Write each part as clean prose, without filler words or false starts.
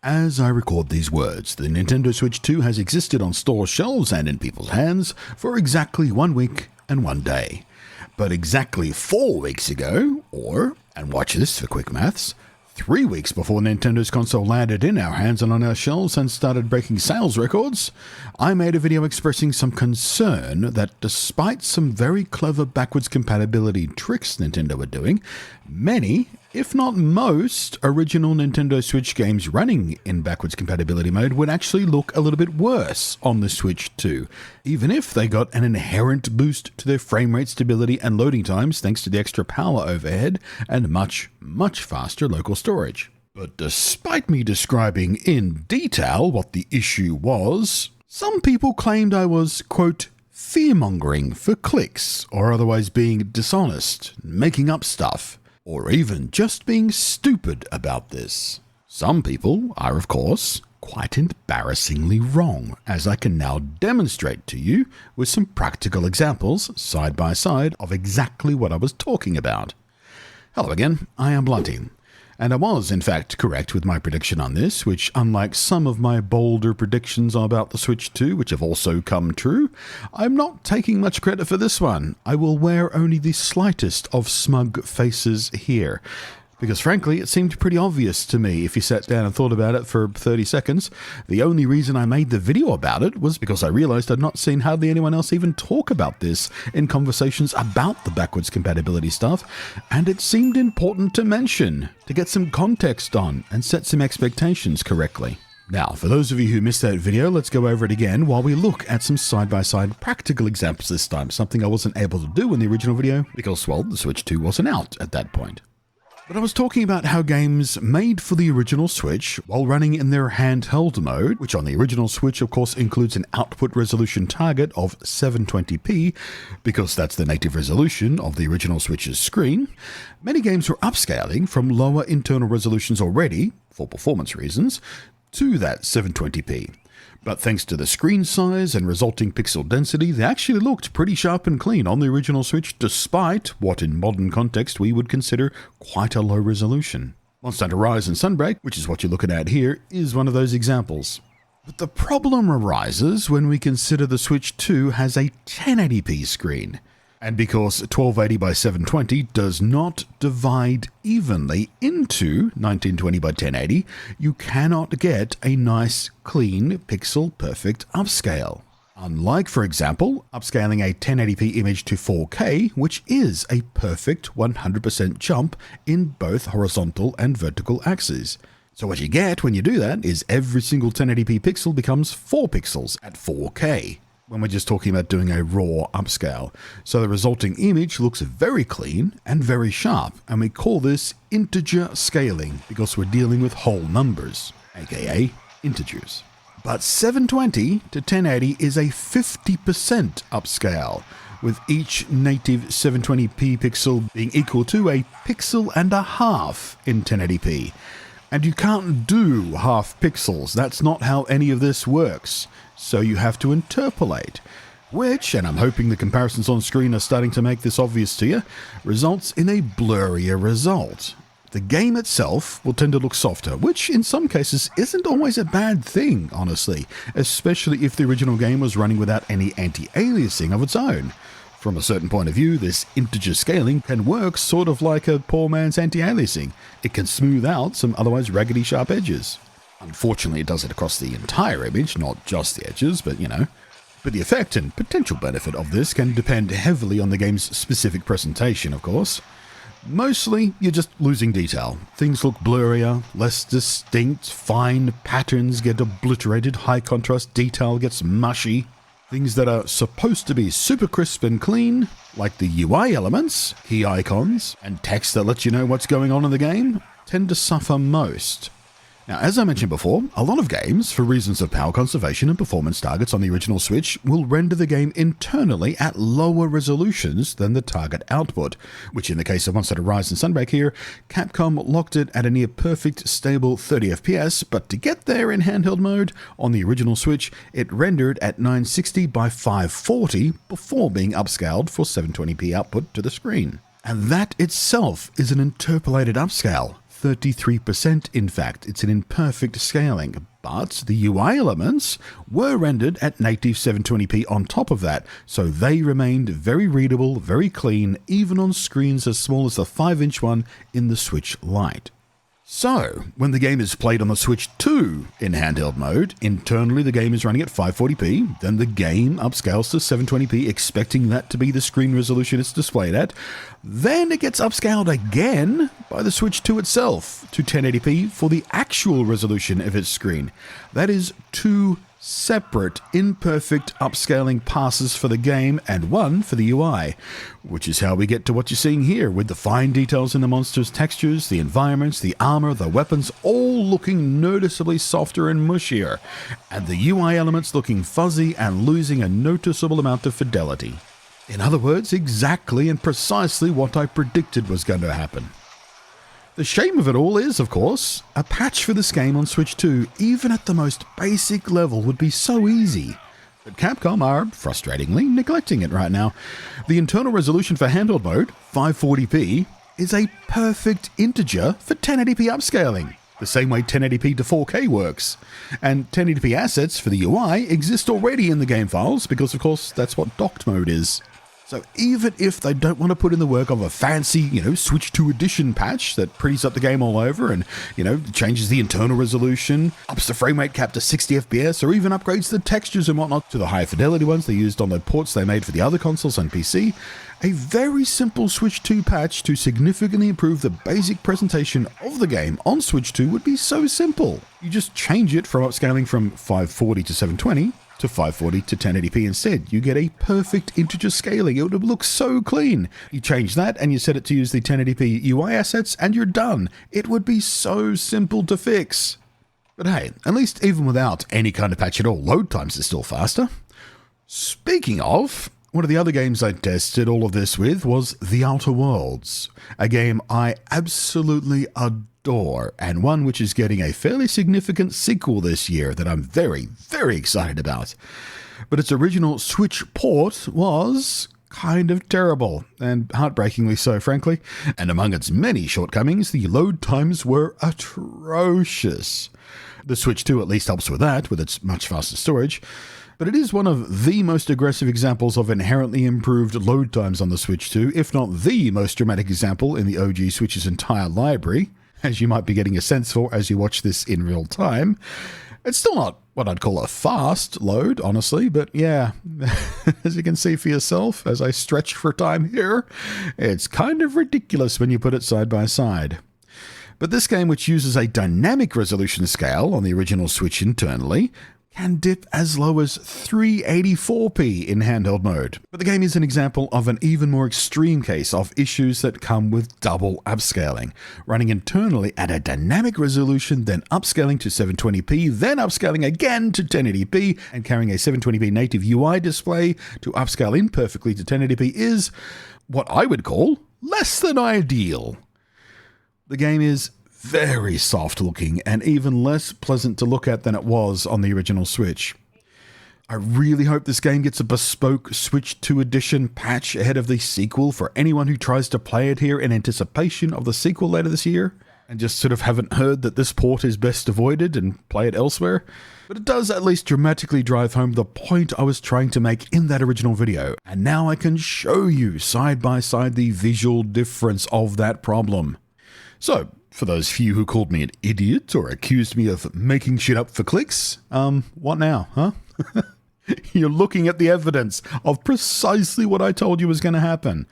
As I record these words, the Nintendo Switch 2 has existed on store shelves and in people's hands for exactly 1 week and 1 day. But exactly 4 weeks ago, and watch this for quick maths, 3 weeks before Nintendo's console landed in our hands and on our shelves and started breaking sales records, I made a video expressing some concern that despite some very clever backwards compatibility tricks Nintendo were doing, many, if not most, original Nintendo Switch games running in backwards compatibility mode would actually look a little bit worse on the Switch 2, even if they got an inherent boost to their frame rate stability and loading times thanks to the extra power overhead and much, much faster local storage. But despite me describing in detail what the issue was, some people claimed I was, quote, fear-mongering for clicks, or otherwise being dishonest, making up stuff, or even just being stupid about this. Some people are, of course, quite embarrassingly wrong, as I can now demonstrate to you with some practical examples, side by side, of exactly what I was talking about. Hello again, I am Blunty. And I was, in fact, correct with my prediction on this, which, unlike some of my bolder predictions about the Switch 2, which have also come true, I'm not taking much credit for this one. I will wear only the slightest of smug faces here. Because frankly, it seemed pretty obvious to me if you sat down and thought about it for 30 seconds. The only reason I made the video about it was because I realized I'd not seen hardly anyone else even talk about this in conversations about the backwards compatibility stuff, and it seemed important to mention, to get some context on and set some expectations correctly. Now, for those of you who missed that video, let's go over it again while we look at some side-by-side practical examples this time, something I wasn't able to do in the original video because, well, the Switch 2 wasn't out at that point. But I was talking about how games made for the original Switch, while running in their handheld mode, which on the original Switch of course includes an output resolution target of 720p, because that's the native resolution of the original Switch's screen, many games were upscaling from lower internal resolutions already, for performance reasons, to that 720p. But thanks to the screen size and resulting pixel density, they actually looked pretty sharp and clean on the original Switch, despite what in modern context we would consider quite a low resolution. Monster Hunter Rise and Sunbreak, which is what you're looking at here, is one of those examples. But the problem arises when we consider the Switch 2 has a 1080p screen. And because 1280 by 720 does not divide evenly into 1920 by 1080, you cannot get a nice, clean, pixel-perfect upscale. Unlike, for example, upscaling a 1080p image to 4K, which is a perfect 100% jump in both horizontal and vertical axes. So what you get when you do that is every single 1080p pixel becomes 4 pixels at 4K. When we're just talking about doing a raw upscale. So the resulting image looks very clean and very sharp, and we call this integer scaling because we're dealing with whole numbers, aka integers. But 720 to 1080 is a 50% upscale, with each native 720p pixel being equal to a pixel and a half in 1080p. And you can't do half pixels, that's not how any of this works. So you have to interpolate, which, and I'm hoping the comparisons on screen are starting to make this obvious to you, results in a blurrier result. The game itself will tend to look softer, which in some cases isn't always a bad thing, honestly, especially if the original game was running without any anti-aliasing of its own. From a certain point of view, this integer scaling can work sort of like a poor man's anti-aliasing. It can smooth out some otherwise raggedy sharp edges. Unfortunately, it does it across the entire image, not just the edges, but you know. But the effect and potential benefit of this can depend heavily on the game's specific presentation, of course. Mostly, you're just losing detail. Things look blurrier, less distinct, fine patterns get obliterated, high contrast detail gets mushy. Things that are supposed to be super crisp and clean, like the UI elements, key icons, and text that lets you know what's going on in the game, tend to suffer most. Now, as I mentioned before, a lot of games, for reasons of power conservation and performance targets on the original Switch, will render the game internally at lower resolutions than the target output, which in the case of Monster Hunter Rise and Sunbreak here, Capcom locked it at a near perfect stable 30 FPS, but to get there in handheld mode, on the original Switch, it rendered at 960 by 540 before being upscaled for 720p output to the screen. And that itself is an interpolated upscale. 33%, in fact. It's an imperfect scaling, but the UI elements were rendered at native 720p on top of that, so they remained very readable, very clean, even on screens as small as the 5-inch one in the Switch Lite. So, when the game is played on the Switch 2 in handheld mode, internally the game is running at 540p, then the game upscales to 720p, expecting that to be the screen resolution it's displayed at. Then it gets upscaled again by the Switch 2 itself to 1080p for the actual resolution of its screen. That is two separate imperfect upscaling passes for the game and one for the UI, which is how we get to what you're seeing here with the fine details in the monsters' textures, the environments, the armor, the weapons, all looking noticeably softer and mushier, and the UI elements looking fuzzy and losing a noticeable amount of fidelity. In other words, exactly and precisely what I predicted was going to happen. The shame of it all is, of course, a patch for this game on Switch 2, even at the most basic level, would be so easy. But Capcom are, frustratingly, neglecting it right now. The internal resolution for handheld mode, 540p, is a perfect integer for 1080p upscaling, the same way 1080p to 4K works. And 1080p assets for the UI exist already in the game files, because of course that's what docked mode is. So even if they don't want to put in the work of a fancy, Switch 2 edition patch that pretties up the game all over and, changes the internal resolution, ups the frame rate cap to 60 FPS, or even upgrades the textures and whatnot to the higher fidelity ones they used on the ports they made for the other consoles and PC, a very simple Switch 2 patch to significantly improve the basic presentation of the game on Switch 2 would be so simple. You just change it from upscaling from 540 to 720, to 540 to 1080p instead. You get a perfect integer scaling. It would look so clean. You change that and you set it to use the 1080p UI assets and you're done. It would be so simple to fix. But hey, at least even without any kind of patch at all, load times are still faster. Speaking of, one of the other games I tested all of this with was The Outer Worlds, a game I absolutely adore, and one which is getting a fairly significant sequel this year that I'm very, very excited about. But its original Switch port was kind of terrible, and heartbreakingly so, frankly. And among its many shortcomings, the load times were atrocious. The Switch 2 at least helps with that, with its much faster storage. But it is one of the most aggressive examples of inherently improved load times on the Switch 2, if not the most dramatic example in the OG Switch's entire library, as you might be getting a sense for as you watch this in real time. It's still not what I'd call a fast load, honestly, but yeah, as you can see for yourself, as I stretch for time here, it's kind of ridiculous when you put it side by side. But this game, which uses a dynamic resolution scale on the original Switch internally, can dip as low as 384p in handheld mode. But the game is an example of an even more extreme case of issues that come with double upscaling, running internally at a dynamic resolution, then upscaling to 720p, then upscaling again to 1080p, and carrying a 720p native UI display to upscale imperfectly to 1080p is what I would call less than ideal. The game is very soft looking and even less pleasant to look at than it was on the original Switch. I really hope this game gets a bespoke Switch 2 edition patch ahead of the sequel for anyone who tries to play it here in anticipation of the sequel later this year and just sort of haven't heard that this port is best avoided and play it elsewhere. But it does at least dramatically drive home the point I was trying to make in that original video, and now I can show you side by side the visual difference of that problem. So, for those few who called me an idiot or accused me of making shit up for clicks, what now, huh? You're looking at the evidence of precisely what I told you was going to happen.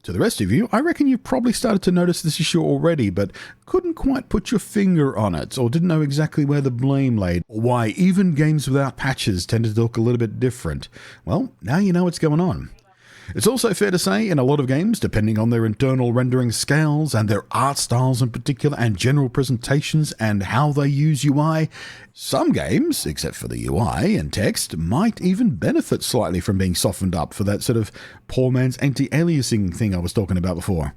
To the rest of you, I reckon you've probably started to notice this issue already, but couldn't quite put your finger on it, or didn't know exactly where the blame lay, or why even games without patches tended to look a little bit different. Well, now you know what's going on. It's also fair to say in a lot of games, depending on their internal rendering scales and their art styles in particular and general presentations and how they use UI, some games, except for the UI and text, might even benefit slightly from being softened up for that sort of poor man's anti-aliasing thing I was talking about before.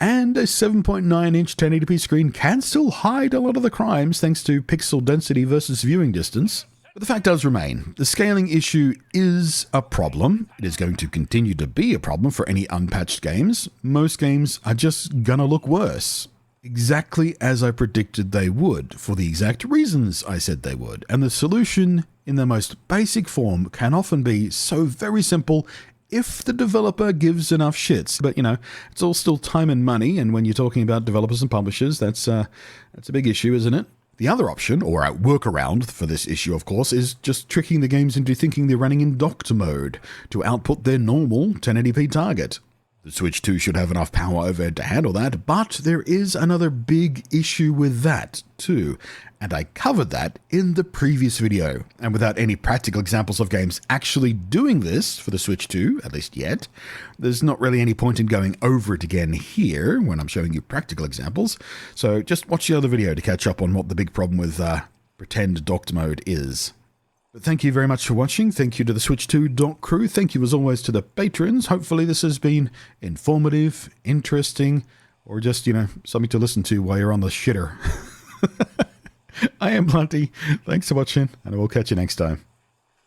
And a 7.9-inch 1080p screen can still hide a lot of the crimes thanks to pixel density versus viewing distance. But the fact does remain, the scaling issue is a problem. It is going to continue to be a problem for any unpatched games. Most games are just gonna look worse. exactly as I predicted they would, for the exact reasons I said they would. And the solution, in the most basic form, can often be so very simple if the developer gives enough shits. But, it's all still time and money, and when you're talking about developers and publishers, that's a big issue, isn't it? The other option, or a workaround for this issue, of course, is just tricking the games into thinking they're running in docked mode to output their normal 1080p target. The Switch 2 should have enough power overhead to handle that, but there is another big issue with that too, and I covered that in the previous video. And without any practical examples of games actually doing this for the Switch 2, at least yet, there's not really any point in going over it again here when I'm showing you practical examples. So just watch the other video to catch up on what the big problem with pretend docked mode is. But thank you very much for watching. Thank you to the Switch 2 dock crew. Thank you as always to the patrons. Hopefully this has been informative, interesting, or just, something to listen to while you're on the shitter. I am Blunty. Thanks for watching, and I will catch you next time.